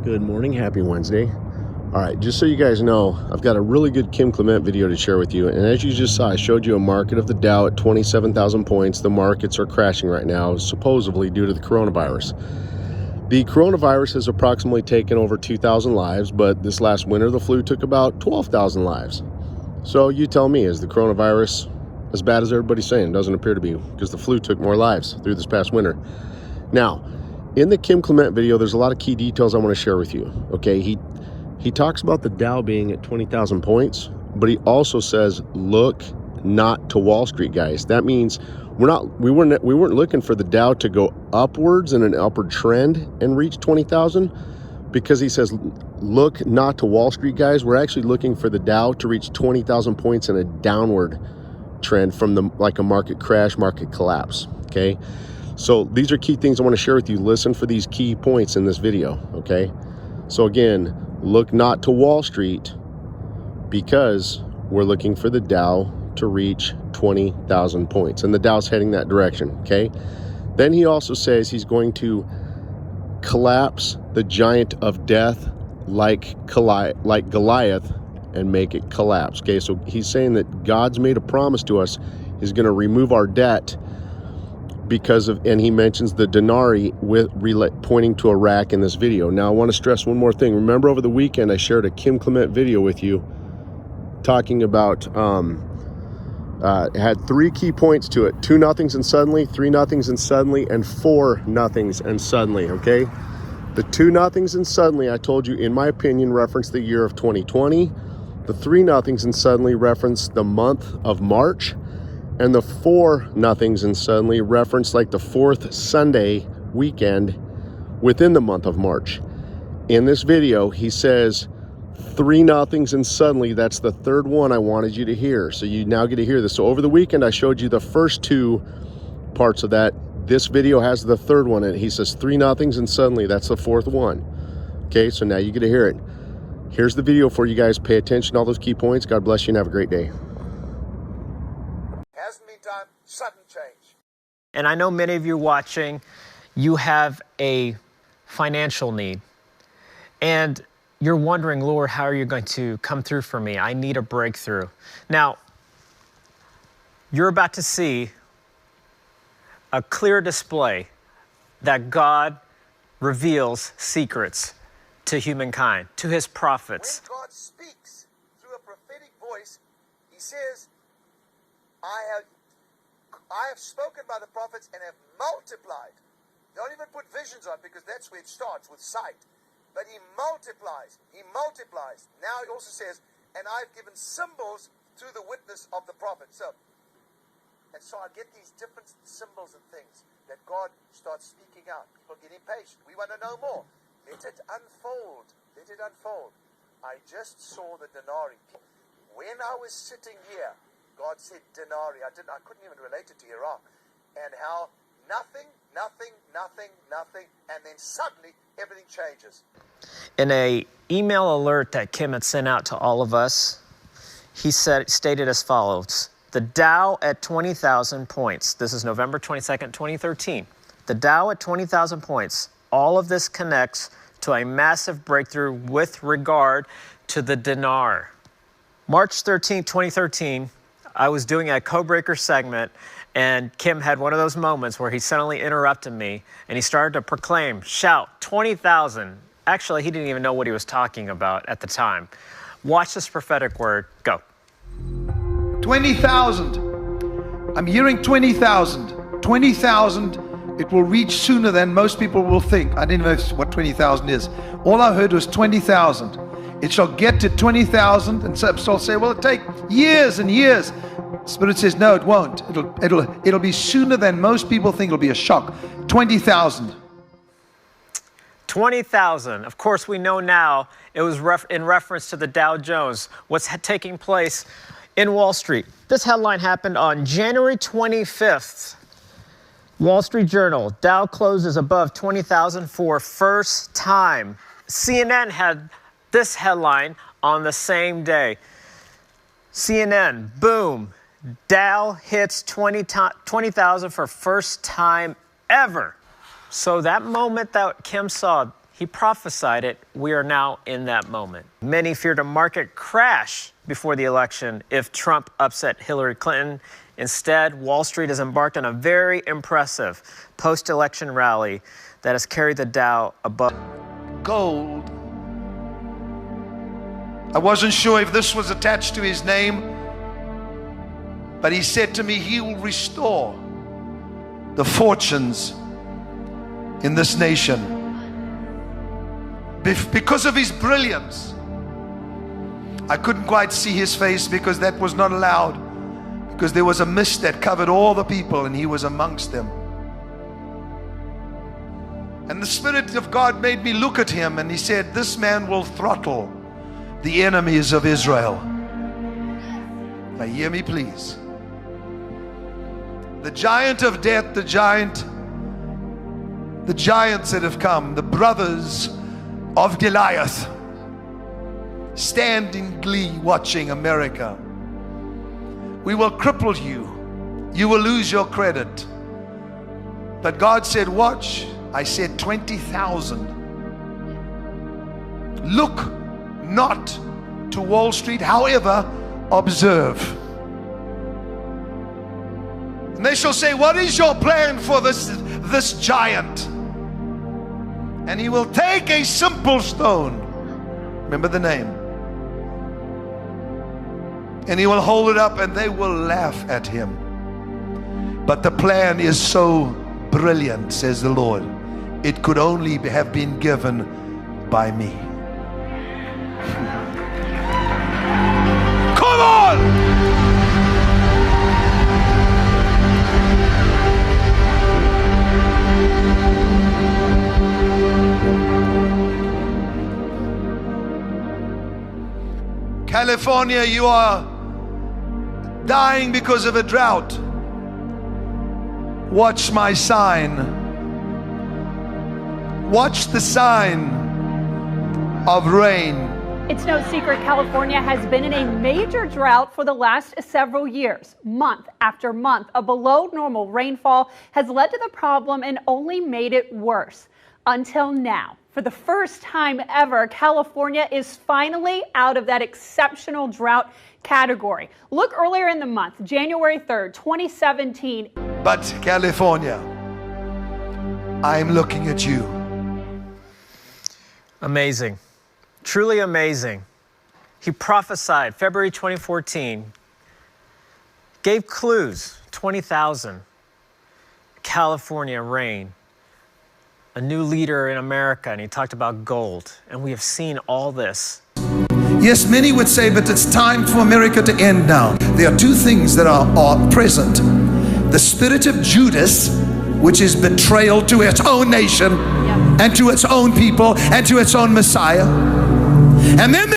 Good morning, happy Wednesday. All right, just so you guys know, I've got a really good Kim Clement video to share with you. And as you just saw, I showed you a market of the Dow at 27,000 points. The markets are crashing right now, supposedly due to the coronavirus. The coronavirus has approximately taken over 2,000 lives, but this last winter, the flu took about 12,000 lives. So you tell me, is the coronavirus as bad as everybody's saying? Doesn't appear to be, because the flu took more lives through this past winter. Now, in the Kim Clement video, there's a lot of key details I want to share with you. Okay, he talks about the Dow being at 20,000 points, but he also says, look not to Wall Street, guys. That means we weren't looking for the Dow to go upwards in an upward trend and reach 20,000, because he says, look not to Wall Street, guys. We're actually looking for the Dow to reach 20,000 points in a downward trend from like a market crash, market collapse. Okay. So these are key things I want to share with you. Listen for these key points in this video, okay? So again, look not to Wall Street, because we're looking for the Dow to reach 20,000 points, and the Dow's heading that direction, okay? Then he also says he's going to collapse the giant of death like Goliath and make it collapse, okay? So he's saying that God's made a promise to us. He's going to remove our debt because of, and he mentions the denarii pointing to Iraq in this video. Now, I want to stress one more thing. Remember, over the weekend, I shared a Kim Clement video with you talking about, it had 3 key points to it: 2 nothings and suddenly, 3 nothings and suddenly, and 4 nothings and suddenly, okay? The 2 nothings and suddenly, I told you, in my opinion, reference the year of 2020. The 3 nothings and suddenly reference the month of March. And the 4 nothings and suddenly reference like the 4th Sunday weekend within the month of March. In this video, he says 3 nothings and suddenly. That's the third one I wanted you to hear. So you now get to hear this. So over the weekend, I showed you the first 2 parts of that. This video has the third one, and he says 3 nothings and suddenly. That's the 4th one. Okay, so now you get to hear it. Here's the video for you guys. Pay attention to all those key points. God bless you and have a great day. Time, sudden change. And I know many of you watching, you have a financial need. And you're wondering, Lord, how are you going to come through for me? I need a breakthrough. Now, you're about to see a clear display that God reveals secrets to humankind, to his prophets. When God speaks through a prophetic voice, he says, I have spoken by the prophets and have multiplied. Don't even put visions on, because that's where it starts, with sight. But he multiplies. He multiplies. Now he also says, and I've given symbols through the witness of the prophet. So I get these different symbols and things that God starts speaking out. People get impatient. We want to know more. Let it unfold. Let it unfold. I just saw the denarii. When I was sitting here, God said denarii. I couldn't even relate it to Iraq. And how nothing, and then suddenly everything changes. In a email alert that Kim had sent out to all of us, he stated as follows: the Dow at 20,000 points. This is November 22nd, 2013. The Dow at 20,000 points. All of this connects to a massive breakthrough with regard to the dinar. March 13, 2013, I was doing a Codebreaker segment, and Kim had one of those moments where he suddenly interrupted me, and he started to proclaim, shout, 20,000. Actually, he didn't even know what he was talking about at the time. Watch this prophetic word. Go. 20,000. I'm hearing 20,000. 20,000. It will reach sooner than most people will think. I didn't know what 20,000 is. All I heard was 20,000. It shall get to 20,000, and some will say, well, it'll take years and years. Spirit says, no, it won't. It'll be sooner than most people think. It'll be a shock. 20,000. 20,000. Of course, we know now it was in reference to the Dow Jones, what's taking place in Wall Street. This headline happened on January 25th. Wall Street Journal, Dow closes above 20,000 for first time. CNN had this headline on the same day. CNN, boom, Dow hits 20,000 for first time ever. So that moment that Kim saw, He prophesied it. We are now in that moment. Many feared a market crash before the election if Trump upset Hillary Clinton. Instead, Wall Street has embarked on a very impressive post-election rally that has carried the Dow above gold. I wasn't sure if this was attached to his name, but he said to me, he will restore the fortunes in this nation. Because of his brilliance. I couldn't quite see his face because that was not allowed, because there was a mist that covered all the people and he was amongst them. And the Spirit of God made me look at him, and he said, this man will throttle the enemies of Israel. Now hear me please. The giant of death, the giants that have come, the brothers of Goliath, stand in glee watching America. We will cripple you. You will lose your credit. But God said, watch. I said 20,000. Look not to Wall Street, however, observe. And they shall say, what is your plan for this giant? And he will take a simple stone, remember the name, and he will hold it up and they will laugh at him. But the plan is so brilliant, says the Lord, it could only have been given by me. Come on! California, you are dying because of a drought. Watch my sign. Watch the sign of rain. It's no secret California has been in a major drought for the last several years. Month after month, a below normal rainfall has led to the problem and only made it worse. Until now. For the first time ever, California is finally out of that exceptional drought category. Look earlier in the month, January 3rd, 2017. But California, I'm looking at you. Amazing. Truly amazing. He prophesied February 2014, gave clues, 20,000, California rain. A new leader in America, and he talked about gold. And we have seen all this. Yes, many would say, but it's time for America to end now. There are two things that are present. The spirit of Judas, which is betrayal to its own nation, and to its own people, and to its own Messiah. And then